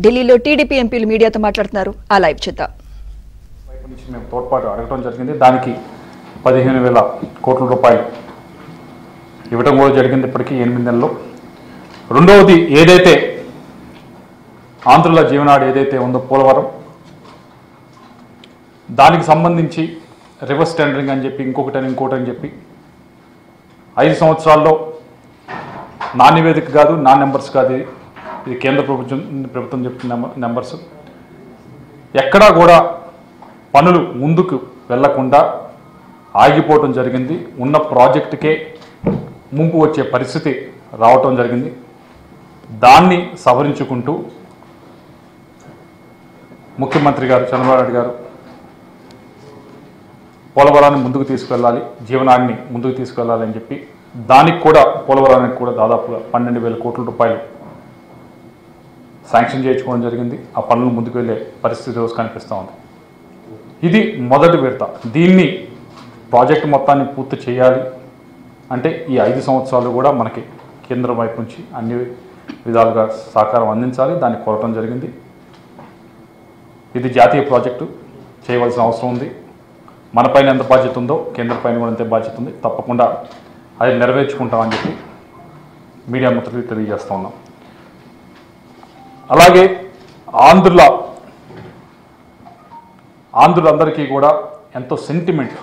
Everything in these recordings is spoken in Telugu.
ఢిల్లీలో టీడీపీ ఎంపీలు మీడియాతో మాట్లాడుతున్నారు. ఆ లైవ్ చూద్దాం. వైపు నుంచి మేము తోడ్పాటు అడగడం జరిగింది. దానికి 15,000 కోట్ల రూపాయలు ఇవ్వడం కూడా జరిగింది ఇప్పటికీ 8 నెలల్లో. రెండవది ఏదైతే ఆంధ్రుల జీవనాడు ఏదైతే ఉందో పోలవరం, దానికి సంబంధించి రివర్స్ టెండరింగ్ అని చెప్పి ఇంకోటి అని చెప్పి 5 సంవత్సరాల్లో నా నివేదిక కాదు, నా నెంబర్స్ కాదు, ఇది కేంద్ర ప్రభుత్వం చెప్తున్న నెంబర్స్. ఎక్కడా కూడా పనులు ముందుకు వెళ్లకుండా ఆగిపోవటం జరిగింది. ఉన్న ప్రాజెక్టుకే ముంపు వచ్చే పరిస్థితి రావటం జరిగింది. దాన్ని సవరించుకుంటూ ముఖ్యమంత్రి గారు చంద్రబాబు నాయుడు గారు పోలవరాన్ని ముందుకు తీసుకెళ్ళాలి, జీవనాన్ని ముందుకు తీసుకెళ్లాలని చెప్పి దానికి కూడా పోలవరానికి కూడా దాదాపుగా 12,000 కోట్ల రూపాయలు శాంక్షన్ చేయించుకోవడం జరిగింది. ఆ పనులు ముందుకు వెళ్ళే పరిస్థితి రోజు కనిపిస్తూ ఉంది. ఇది మొదటి విడత. దీన్ని ప్రాజెక్టు మొత్తాన్ని పూర్తి చేయాలి అంటే ఈ 5 సంవత్సరాలు కూడా మనకి కేంద్రం వైపు నుంచి అన్ని విధాలుగా సహకారం అందించాలి. దాన్ని కోరటం జరిగింది. ఇది జాతీయ ప్రాజెక్టు, చేయవలసిన అవసరం ఉంది. మన పైన ఎంత బాధ్యత ఉందో కేంద్ర పైన కూడా అంతే బాధ్యత ఉంది. తప్పకుండా అది నెరవేర్చుకుంటామని చెప్పి మీడియా మిత్రులకు తెలియజేస్తూ ఉన్నాం. అలాగే ఆంధ్రులందరికీ కూడా ఎంతో సెంటిమెంట్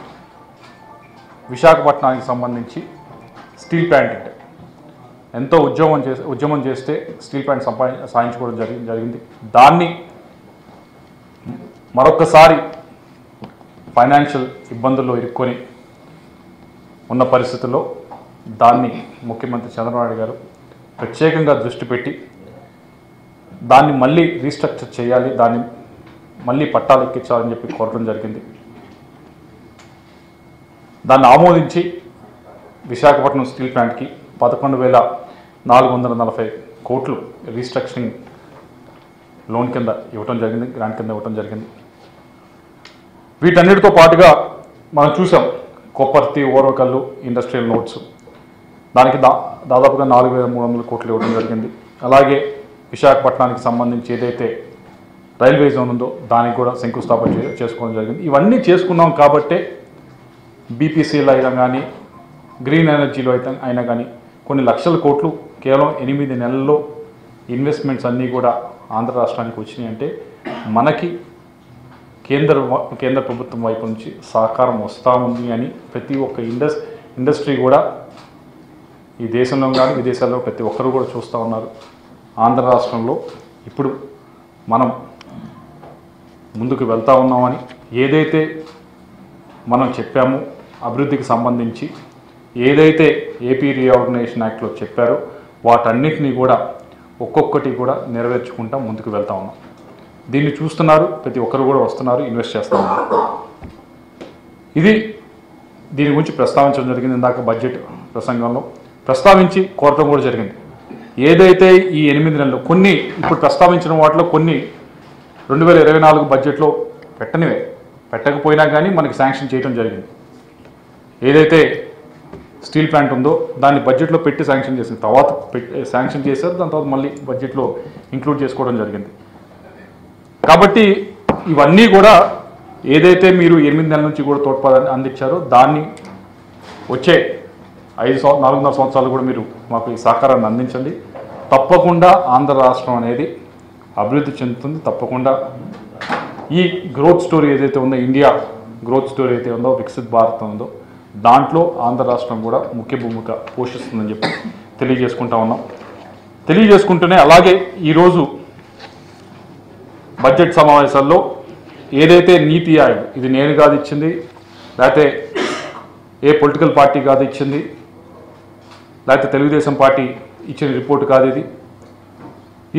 విశాఖపట్నానికి సంబంధించి స్టీల్ ప్లాంట్ అంటే ఎంతో ఉద్యమం చేస్తే స్టీల్ ప్లాంట్ సాధించుకోవడం జరిగింది. దాన్ని మరొకసారి ఫైనాన్షియల్ ఇబ్బందుల్లో ఇరుక్కొని ఉన్న పరిస్థితుల్లో దాన్ని ముఖ్యమంత్రి చంద్రబాబు నాయుడు గారు ప్రత్యేకంగా దృష్టి పెట్టి దాన్ని మళ్ళీ రీస్ట్రక్చర్ చేయాలి, దాన్ని మళ్ళీ పట్టాలు ఎక్కించాలని చెప్పి కోరడం జరిగింది. దాన్ని ఆమోదించి విశాఖపట్నం స్టీల్ ప్లాంట్కి 11,440 కోట్లు రీస్ట్రక్చరింగ్ లోన్ కింద ఇవ్వటం జరిగింది, గ్రాంట్ కింద ఇవ్వటం జరిగింది. వీటన్నిటితో పాటుగా మనం చూసాం కొప్పర్తి, ఓరవకల్లు ఇండస్ట్రియల్ నోట్స్, దానికి దాదాపుగా 4,300 కోట్లు ఇవ్వడం జరిగింది. అలాగే విశాఖపట్నానికి సంబంధించి ఏదైతే రైల్వే జోన్ ఉందో దానికి కూడా శంకుస్థాపన చేసుకోవడం జరిగింది. ఇవన్నీ చేసుకున్నాం కాబట్టే బీపీసీలో అయినా కానీ గ్రీన్ ఎనర్జీలో అయినా కానీ కొన్ని లక్షల కోట్లు కేవలం 8 నెలల్లో ఇన్వెస్ట్మెంట్స్ అన్నీ కూడా ఆంధ్ర రాష్ట్రానికి వచ్చినాయి. అంటే మనకి కేంద్ర ప్రభుత్వం వైపు నుంచి సహకారం వస్తూ ఉంది అని ప్రతి ఒక్క ఇండస్ట్రీ కూడా ఈ దేశంలో కానీ విదేశాల్లో ప్రతి ఒక్కరు కూడా చూస్తూ ఉన్నారు. ఆంధ్ర రాష్ట్రంలో ఇప్పుడు మనం ముందుకు వెళ్తూ ఉన్నామని ఏదైతే మనం చెప్పామో అభివృద్ధికి సంబంధించి ఏదైతే ఏపీ రీఆర్గనైజేషన్ యాక్ట్లో చెప్పారో వాటన్నిటినీ కూడా ఒక్కొక్కటి కూడా నెరవేర్చుకుంటా ముందుకు వెళ్తూ ఉన్నాం. దీన్ని చూస్తున్నారు, ప్రతి ఒక్కరు కూడా వస్తున్నారు, ఇన్వెస్ట్ చేస్తూ ఉన్నారు. దీని గురించి ప్రస్తావించడం జరిగింది. ఇందాక బడ్జెట్ ప్రసంగంలో ప్రస్తావించి కోరటం కూడా జరిగింది. ఏదైతే ఈ 8 నెలలు కొన్ని ఇప్పుడు ప్రస్తావించిన వాటిలో కొన్ని 2024 బడ్జెట్లో పెట్టకపోయినా కానీ మనకి శాంక్షన్ చేయడం జరిగింది. ఏదైతే స్టీల్ ప్లాంట్ ఉందో దాన్ని బడ్జెట్లో పెట్టి శాంక్షన్ చేసిన తర్వాత శాంక్షన్ చేశారు, దాని తర్వాత మళ్ళీ బడ్జెట్లో ఇంక్లూడ్ చేసుకోవడం జరిగింది. కాబట్టి ఇవన్నీ కూడా ఏదైతే మీరు 8 నెలల నుంచి కూడా తోడ్పాటు అందించారో దాన్ని వచ్చే 4.5 సంవత్సరాలు కూడా మీరు మాకు ఈ సహకారాన్ని అందించండి. తప్పకుండా ఆంధ్ర రాష్ట్రం అనేది అభివృద్ధి చెందుతుంది. తప్పకుండా ఈ గ్రోత్ స్టోరీ ఏదైతే ఉందో, ఇండియా గ్రోత్ స్టోరీ అయితే ఉందో, వికసిత్ భారత్ ఉందో, దాంట్లో ఆంధ్ర రాష్ట్రం కూడా ముఖ్య భూమిక పోషిస్తుందని చెప్పి తెలియజేసుకుంటూనే అలాగే ఈరోజు బడ్జెట్ సమావేశాల్లో ఏదైతే నీతి ఆయోగ్, ఇది నేను కాదు ఇచ్చింది, లేకపోతే ఏ పొలిటికల్ పార్టీ కాదు ఇచ్చింది, లేకపోతే తెలుగుదేశం పార్టీ ఇచ్చిన రిపోర్టు కాదు,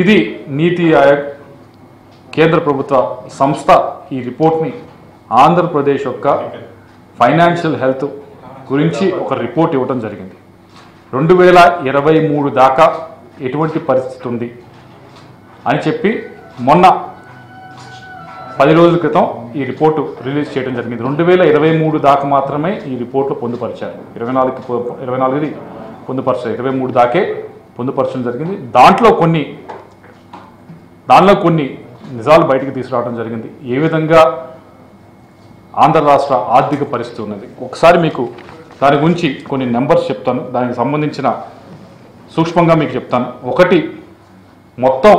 ఇది నీతి ఆయోగ్ కేంద్ర ప్రభుత్వ సంస్థ ఈ రిపోర్ట్ని ఆంధ్రప్రదేశ్ యొక్క ఫైనాన్షియల్ హెల్త్ గురించి ఒక రిపోర్ట్ ఇవ్వడం జరిగింది. 2023 దాకా ఎటువంటి పరిస్థితి ఉంది అని చెప్పి మొన్న 10 రోజుల క్రితం ఈ రిపోర్టు రిలీజ్ చేయడం జరిగింది. 2023 దాకా మాత్రమే ఈ రిపోర్ట్లో పొందుపరిచారు. 24ది పొందుపరచారు, 23 దాకే పొందుపరచడం జరిగింది. దాంట్లో కొన్ని దానిలో కొన్ని నిజాలు బయటికి తీసుకురావడం జరిగింది. ఏ విధంగా ఆంధ్ర రాష్ట్ర ఆర్థిక పరిస్థితి ఉన్నది ఒకసారి మీకు దాని గురించి కొన్ని నెంబర్స్ చెప్తాను, దానికి సంబంధించిన సూక్ష్మంగా మీకు చెప్తాను. ఒకటి, మొత్తం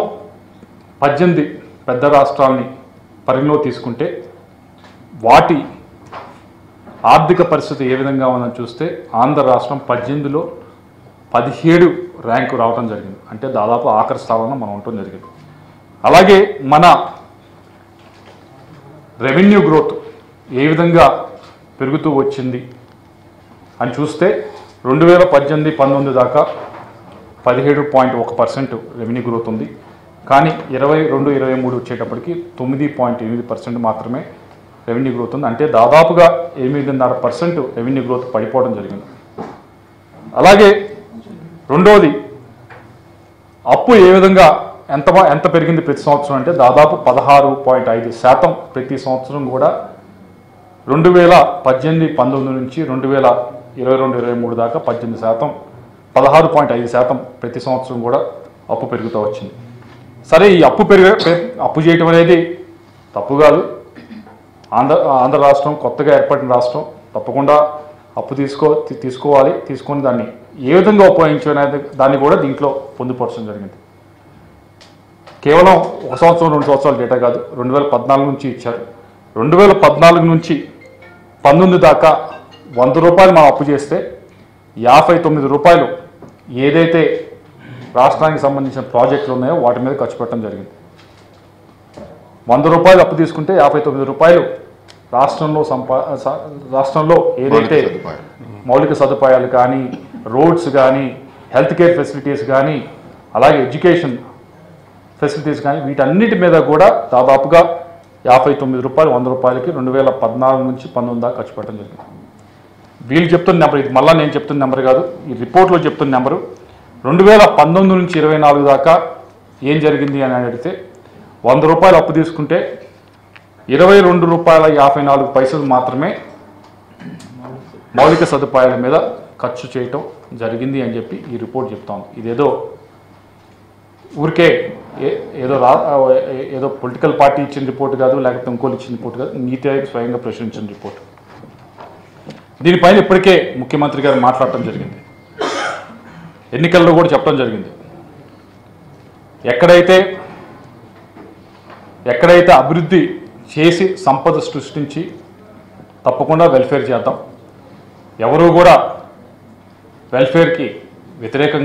18 పెద్ద రాష్ట్రాలని పరిగణలో తీసుకుంటే వాటి ఆర్థిక పరిస్థితి ఏ విధంగా ఉందని చూస్తే ఆంధ్ర రాష్ట్రం 18లో 17 ర్యాంకు రావడం జరిగింది. అంటే దాదాపు ఆఖరి స్థానంలో మనం ఉండటం జరిగింది. అలాగే మన రెవెన్యూ గ్రోత్ ఏ విధంగా పెరుగుతూ వచ్చింది అని చూస్తే 2018-19 దాకా 17.1% రెవెన్యూ గ్రోత్ ఉంది. కానీ 22-23 వచ్చేటప్పటికి 9.8% మాత్రమే రెవెన్యూ గ్రోత్ ఉంది. అంటే దాదాపుగా 8.5% రెవెన్యూ గ్రోత్ పడిపోవడం జరిగింది. అలాగే రెండోది, అప్పు ఏ విధంగా ఎంత పెరిగింది ప్రతి సంవత్సరం అంటే దాదాపు 16.5% ప్రతి సంవత్సరం కూడా 2018-19 నుంచి 2022-23 దాకా 18%, 16.5% ప్రతి సంవత్సరం కూడా అప్పు పెరుగుతూ వచ్చింది. సరే, ఈ అప్పు చేయటం అనేది తప్పు కాదు. ఆంధ్ర రాష్ట్రం కొత్తగా ఏర్పడిన రాష్ట్రం, తప్పకుండా అప్పు తీసుకోవాలి. తీసుకొని దాన్ని ఏ విధంగా ఉపయోగించాలనేది దాన్ని కూడా దీంట్లో పొందుపరచడం జరిగింది. కేవలం 1 సంవత్సరం 2 సంవత్సరాల డేటా కాదు, 2014 నుంచి ఇచ్చారు. 2014 నుంచి 19 దాకా 100 రూపాయలు మనం అప్పు చేస్తే 59 రూపాయలు ఏదైతే రాష్ట్రానికి సంబంధించిన ప్రాజెక్టులు ఉన్నాయో వాటి మీద ఖర్చు పెట్టడం జరిగింది. 100 రూపాయలు అప్పు తీసుకుంటే 59 రూపాయలు రాష్ట్రంలో ఏదైతే మౌలిక సదుపాయాలు కానీ, రోడ్స్ కానీ, హెల్త్ కేర్ ఫెసిలిటీస్ కానీ, అలాగే ఎడ్యుకేషన్ ఫెసిలిటీస్ కానీ, వీటన్నిటి మీద కూడా దాదాపుగా 59 రూపాయలు 100 రూపాయలకి 2014 నుంచి 19 దాకా ఖర్చు పెట్టడం జరిగింది. వీళ్ళు చెప్తున్న నెంబర్ ఇది, మళ్ళీ నేను చెప్తున్న నెంబర్ కాదు, ఈ రిపోర్ట్లో చెప్తున్న నెంబరు. 2019 నుంచి 24 దాకా ఏం జరిగింది అని అడిగితే 100 రూపాయలు అప్పు తీసుకుంటే 22 రూపాయల 54 పైసలు మాత్రమే మౌలిక సదుపాయాల మీద ఖర్చు చేయటం జరిగింది అని చెప్పి ఈ రిపోర్ట్ చెప్తాను. ఇదేదో ఊరికే ఏదో పొలిటికల్ పార్టీ ఇచ్చిన రిపోర్ట్ కాదు, లేకపోతే ఇంకోళ్ళు ఇచ్చిన రిపోర్ట్ కాదు, నీతి ఆయోగ్ స్వయంగా ప్రశ్నించిన రిపోర్ట్. దీనిపైన ఇప్పటికే ముఖ్యమంత్రి గారు మాట్లాడటం జరిగింది, ఎన్నికల్లో కూడా చెప్పడం జరిగింది. ఎక్కడైతే అభివృద్ధి చేసి సంపద సృష్టించి తప్పకుండా వెల్ఫేర్ చేద్దాం. ఎవరు కూడా వెల్ఫేర్కి వ్యతిరేకంగా